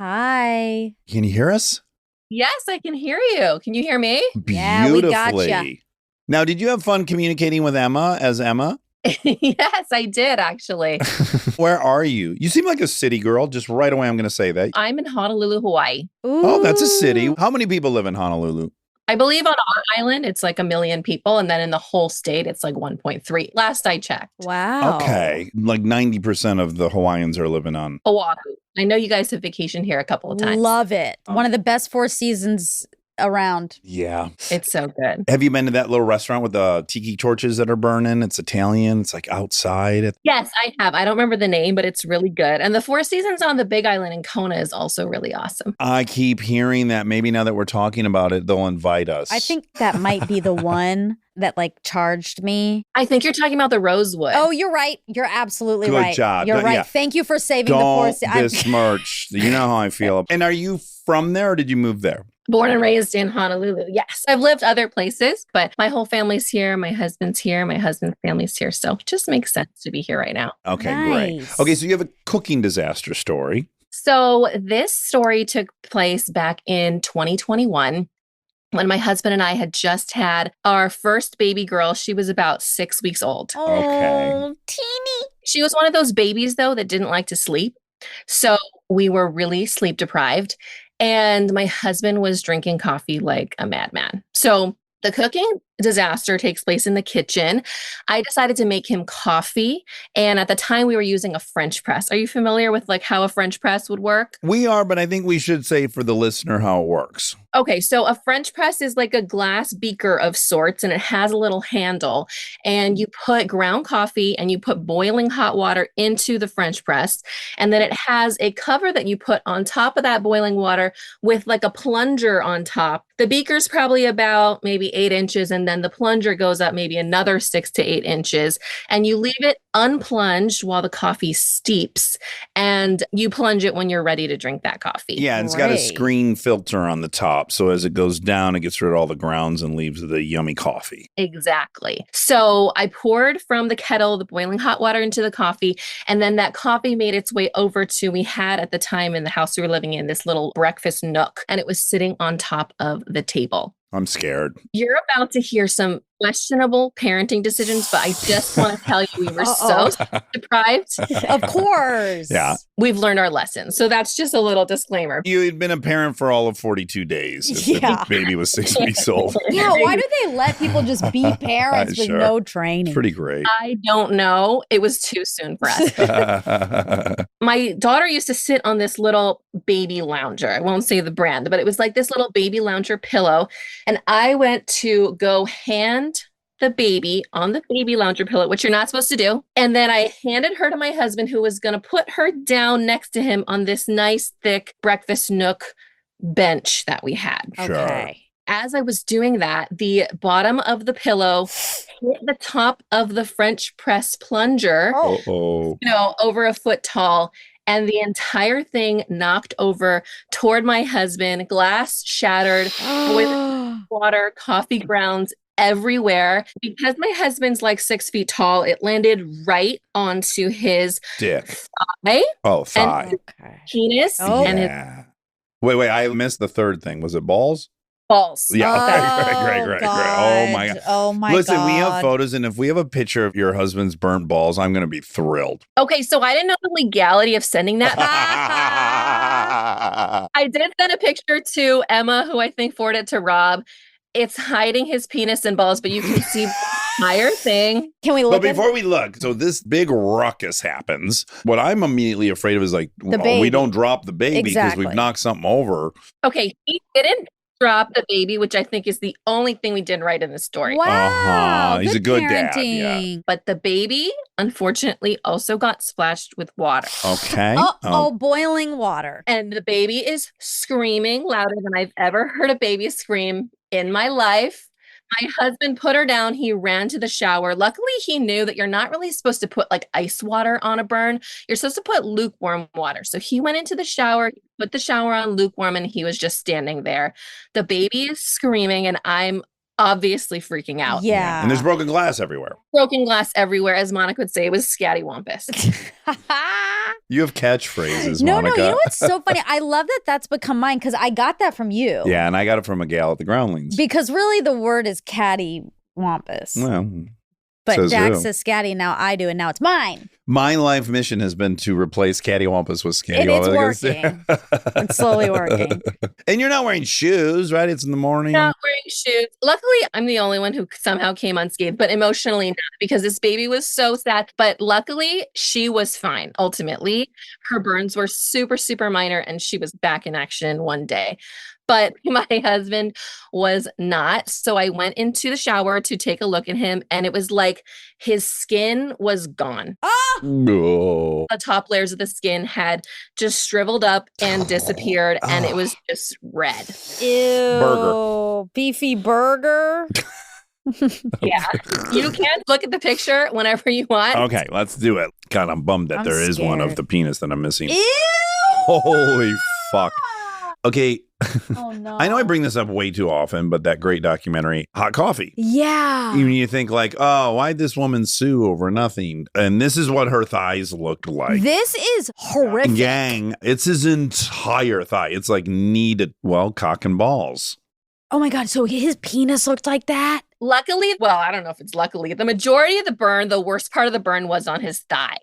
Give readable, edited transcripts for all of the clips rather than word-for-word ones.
Hi. Can you hear us? Yes, I can hear you. Can you hear me? Beautifully. Yeah, we gotcha. Now, did you have fun communicating with Emma as Emma? Yes, I did actually. Where are you? You seem like a city girl. Just right away, I'm going to say that. I'm in Honolulu, Hawaii. Ooh. Oh, that's a city. How many people live in Honolulu? I believe on our island, it's like 1 million people. And then in the whole state, it's like 1.3. Last I checked. Wow. Okay. Like 90% of the Hawaiians are living on. Oahu. I know you guys have vacationed here a couple of times. Love it. One of the best Four Seasons around. Yeah. It's so good. Have you been to that little restaurant with the tiki torches that are burning? It's Italian. It's like outside. Yes, I have. I don't remember the name, but it's really good. And the Four Seasons on the Big Island in Kona is also really awesome. I keep hearing that maybe now that we're talking about it, they'll invite us. I think that might be the one that like charged me. I think you're talking about the Rosewood. Oh, you're right. You're absolutely Good right. job. You're right. Yeah. Thank you for saving the Four Don't Seasons. besmirch. You know how I feel. And are you from there or did you move there? Born and raised in Honolulu. Yes. I've lived other places, but my whole family's here. My husband's here. My husband's family's here. So it just makes sense to be here right now. Okay, Nice. great. Okay, so you have a cooking disaster story. So this story took place back in 2021 when my husband and I had just had our first baby girl. She was about 6 weeks old. Oh, teeny. She was one of those babies, though, that didn't like to sleep. So we were really sleep deprived. And my husband was drinking coffee like a madman. So the cooking disaster takes place in the kitchen. I decided to make him coffee. And at the time we were using a French press. Are you familiar with like how a French press would work? We are, but I think we should say for the listener how it works. Okay, so a French press is like a glass beaker of sorts, and it has a little handle. And you put ground coffee and you put boiling hot water into the French press. And then it has a cover that you put on top of that boiling water with like a plunger on top. The beaker's probably about maybe 8 inches, and then the plunger goes up maybe another 6 to 8 inches. And you leave it unplunged while the coffee steeps. And you plunge it when you're ready to drink that coffee. Yeah, and it's got a Great. screen filter on the top. So as it goes down, it gets rid of all the grounds and leaves the yummy coffee. Exactly. So I poured from the kettle the boiling hot water into the coffee, and then that coffee made its way over to, we had at the time in the house we were living in, this little breakfast nook, and it was sitting on top of the table. I'm scared. You're about to hear some questionable parenting decisions, but I just want to tell you we were so deprived. Of course. Yeah. We've learned our lessons. So that's just a little disclaimer. You had been a parent for all of 42 days. If Yeah. the baby was 6 weeks old. Yeah, why do they let people just be parents with Sure. no training? Pretty great. I don't know. It was too soon for us. My daughter used to sit on this little baby lounger. I won't say the brand, but it was like this little baby lounger pillow. And I went to go hand the baby on the baby lounger pillow, which you're not supposed to do. And then I handed her to my husband, who was going to put her down next to him on this nice, thick breakfast nook bench that we had. Sure. Okay. As I was doing that, the bottom of the pillow hit the top of the French press plunger, Uh-oh. over a foot tall. And the entire thing knocked over toward my husband, glass shattered, boiling water, coffee grounds everywhere. Because my husband's like 6 feet tall, it landed right onto his Dick. thigh, Oh, thigh. Okay. penis, Oh. and his Yeah. Wait, I missed the third thing. Was it balls? balls. Yeah. Oh, Great. Oh my God. Oh my Listen, God. we have photos, and if we have a picture of your husband's burnt balls, I'm going to be thrilled. Okay, so I didn't know the legality of sending that. I did send a picture to Emma, who I think forwarded to Rob. It's hiding his penis and balls, but you can see the entire thing. Can we But look at before we look, so this big ruckus happens. What I'm immediately afraid of is like, The we baby. don't drop the baby because Exactly. we've knocked something over. Okay, he didn't drop the baby, which I think is the only thing we did right in this story. Wow. Uh-huh. He's a good dad, yeah. parenting. But the baby, unfortunately, also got splashed with water. Okay. Uh-oh, boiling water. And the baby is screaming louder than I've ever heard a baby scream in my life. My husband put her down. He ran to the shower. Luckily, he knew that you're not really supposed to put like ice water on a burn. You're supposed to put lukewarm water. So he went into the shower, put the shower on lukewarm, and he was just standing there. The baby is screaming, and I'm obviously freaking out. Yeah. And there's broken glass everywhere. Broken glass everywhere. As Monica would say, it was scattywampus. You have catchphrases, No, Monica. you know what's so funny? I love that that's become mine because I got that from you. Yeah, and I got it from a gal at the Groundlings. Because really the word is cattywampus. Well, but says Dax who? says scatty, and now I do, and now it's mine. My life mission has been to replace cattywampus with It's scattywampus. working. It's slowly working. And you're not wearing shoes, right? It's in the morning. Not wearing shoes. Luckily, I'm the only one who somehow came unscathed, but emotionally not, because this baby was so sad. But luckily, she was fine. Ultimately, her burns were super, super minor, and she was back in action one day. But my husband was not. So I went into the shower to take a look at him, and it was like his skin was gone. No. The top layers of the skin had just shriveled up and disappeared, and it was just red. Ew. Burger. Beefy burger. Yeah. You can look at the picture whenever you want. Okay, let's do it. God, I'm bummed that I'm there is one scared. of the penis that I'm missing. Ew. Holy fuck. Okay, Oh no. I know I bring this up way too often, but that great documentary, Hot Coffee. Yeah. You think like, oh, why'd this woman sue over nothing? And this is what her thighs looked like. This is horrific. Gang, it's his entire thigh. It's like kneaded, well, cock and balls. Oh my God. So his penis looked like that? Luckily, well, I don't know if it's luckily, the majority of the burn, the worst part of the burn was on his thigh,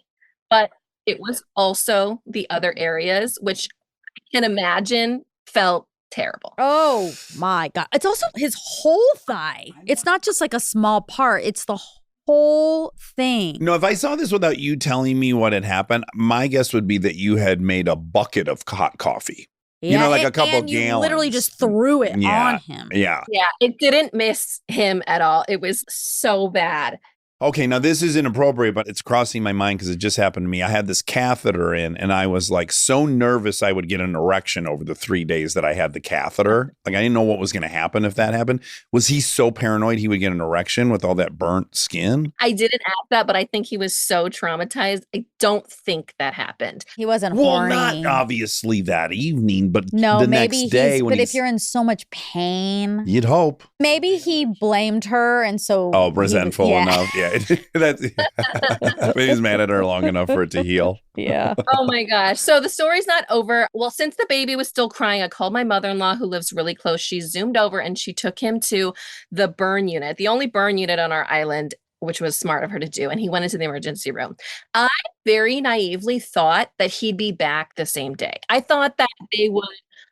but it was also the other areas, which I can imagine felt terrible. Oh my God. It's also his whole thigh. It's not just like a small part. It's the whole thing. No, if I saw this without you telling me what had happened, my guess would be that you had made a bucket of hot coffee. You know, like a couple and you gallons. literally just threw it Yeah. on him. Yeah. Yeah, it didn't miss him at all. It was so bad. Okay, now this is inappropriate, but it's crossing my mind because it just happened to me. I had this catheter in, and I was like so nervous I would get an erection over the 3 days that I had the catheter. Like I didn't know what was going to happen if that happened. Was he so paranoid he would get an erection with all that burnt skin? I didn't ask that, but I think he was so traumatized. I don't think that happened. He wasn't Well, horny. not obviously that evening, but No, the maybe next day when but he's, if you're in so much pain, you'd hope. maybe he blamed her, and so Oh, resentful yeah. enough. Yeah. That's maybe he's mad at her long enough for it to heal. Yeah. Oh my gosh. So the story's not over. Well, since the baby was still crying, I called my mother-in-law who lives really close. She zoomed over and she took him to the burn unit, the only burn unit on our island, which was smart of her to do. And he went into the emergency room. I very naively thought that he'd be back the same day. I thought that they would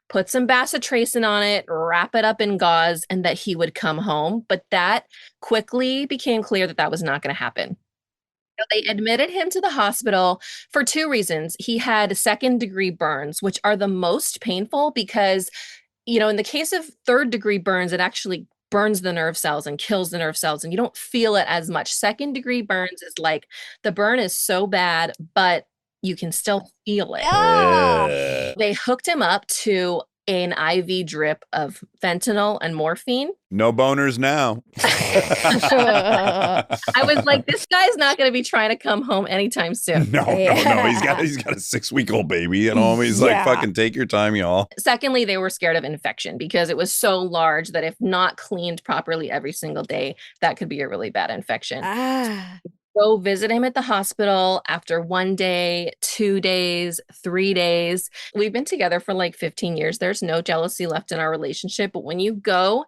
put some bacitracin on it, wrap it up in gauze, and that he would come home. But that quickly became clear that that was not going to happen. So they admitted him to the hospital for 2 reasons. He had second-degree burns, which are the most painful because, you know, in the case of third-degree burns, it actually burns the nerve cells and kills the nerve cells, and you don't feel it as much. Second-degree burns is like the burn is so bad, but you can still feel it. Ah. They hooked him up to an IV drip of fentanyl and morphine. No boners now. I was like, this guy's not going to be trying to come home anytime soon. No. He's got a 6-week-old baby at home. He's like, fucking take your time, y'all. Secondly, they were scared of infection because it was so large that if not cleaned properly every single day, that could be a really bad infection. Ah. Go visit him at the hospital after 1 day, 2 days, 3 days. We've been together for like 15 years. There's no jealousy left in our relationship. But when you go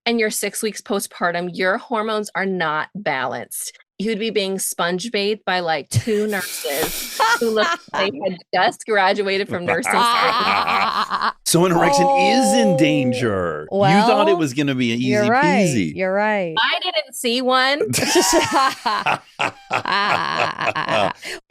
and you're 6 weeks postpartum, your hormones are not balanced. You'd be being sponge bathed by like 2 nurses who looked like they had just graduated from nursing school. So an erection is in danger. You Well, thought it was going to be an easy You're right. peasy. You're right. I didn't see one.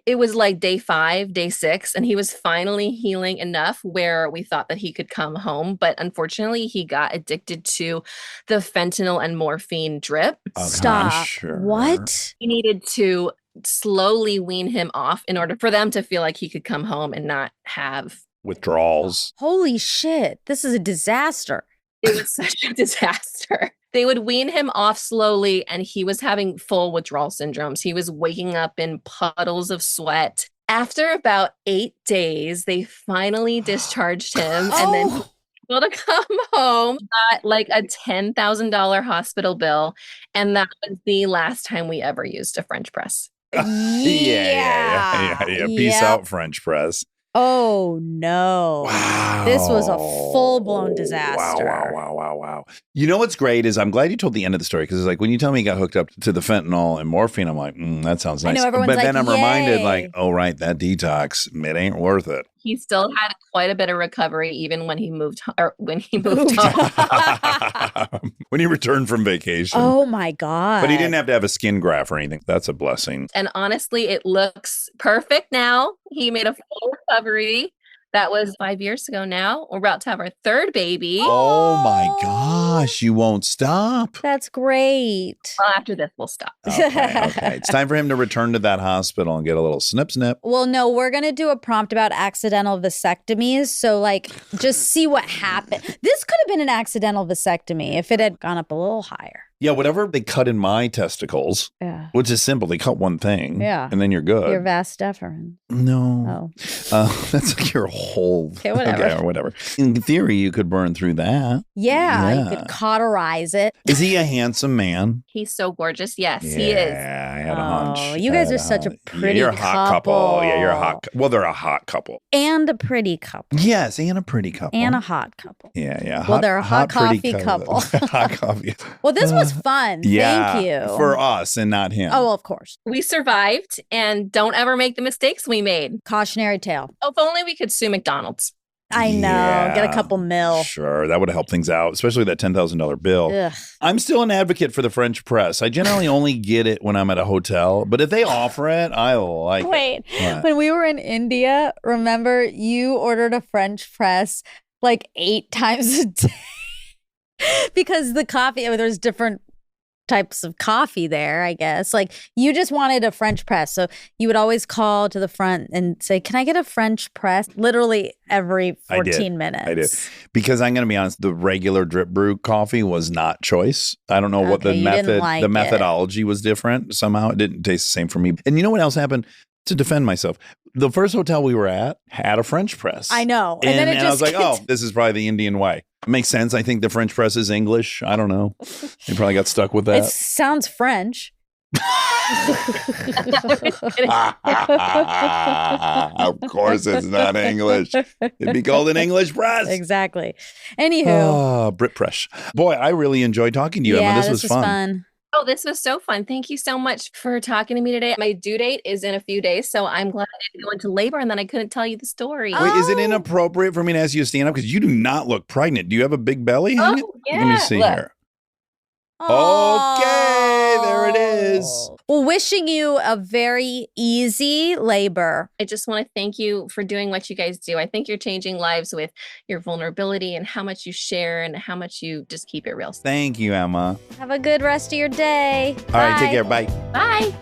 It was like day 5, day 6, and he was finally healing enough where we thought that he could come home. But unfortunately, he got addicted to the fentanyl and morphine drip. Okay, Stop. sure. What? We needed to slowly wean him off in order for them to feel like he could come home and not have. Withdrawals. Holy shit. This is a disaster. It was such a disaster. They would wean him off slowly, and he was having full withdrawal syndromes. He was waking up in puddles of sweat. After about 8 days, they finally discharged him, and then he was able to come home, got like a $10,000 hospital bill, and that was the last time we ever used a French press. Yeah. Peace out, French press. Oh, no. Wow. This was a full-blown disaster. Wow. You know what's great is I'm glad you told the end of the story because it's like when you tell me you got hooked up to the fentanyl and morphine, I'm like, that sounds nice. I know, everyone's but like, then I'm reminded yay. like, oh, right, that detox, it ain't worth it. He still had quite a bit of recovery even when he moved home. When he returned from vacation. Oh, my God. But he didn't have to have a skin graft or anything. That's a blessing. And honestly, it looks perfect now. He made a full recovery. That was 5 years ago now. We're about to have our third baby. Oh my gosh, you won't stop. That's great. Well, after this, we'll stop. Okay. It's time for him to return to that hospital and get a little snip. Well, no, we're going to do a prompt about accidental vasectomies. So, like, just see what happened. This could have been an accidental vasectomy if it had gone up a little higher. Yeah, whatever they cut in my testicles, which is simple. They cut one thing, and then you're good. Your vas deferens. No. That's like your whole... Okay, whatever. Okay, whatever. In theory, you could burn through that. Yeah, you could cauterize it. Is he a handsome man? He's so gorgeous. Yes, he is. Yeah, I had a hunch. Oh, you guys are such a pretty You're a hot couple. Yeah, you're a hot couple. Well, they're a hot couple. And a pretty couple. Yes, and a pretty couple. And a hot couple. Yeah. Well, they're a hot coffee couple. Hot coffee. Well, this was fun. Yeah, thank you. For us and not him. Oh, well, of course. We survived, and don't ever make the mistakes we made. Cautionary tale. Oh, if only we could sue McDonald's. I know. Get a couple mil. Sure. That would have helped things out, especially that $10,000 bill. Ugh. I'm still an advocate for the French press. I generally only get it when I'm at a hotel, but if they offer it, I like Wait, it. when we were in India, remember you ordered a French press like 8 times a day because the coffee, there's different types of coffee there, I guess. Like you just wanted a French press. So you would always call to the front and say, can I get a French press? Literally every 14 minutes. I did. Because I'm going to be honest, the regular drip brew coffee was not choice. I don't know what the methodology was different. Somehow it didn't taste the same for me. And you know what else happened? To defend myself, the first hotel we were at had a French press. I know. And then I was like, oh, this is probably the Indian way. Makes sense. I think the French press is English. I don't know. They probably got stuck with that. It sounds French. Of course it's not English. It'd be called an English press. Exactly. Anywho. Brit press. Boy, I really enjoyed talking to you, Emma. This was fun. Oh, this was so fun. Thank you so much for talking to me today. My due date is in a few days, so I'm glad I didn't go into labor and then I couldn't tell you the story. Wait, is it inappropriate for me to ask you to stand up? Because you do not look pregnant. Do you have a big belly? Yeah. Let me see here. Okay, there it is. Well, wishing you a very easy labor. I just want to thank you for doing what you guys do. I think you're changing lives with your vulnerability and how much you share and how much you just keep it real. Thank you, Emma. Have a good rest of your day. All right, take care. Bye. Bye.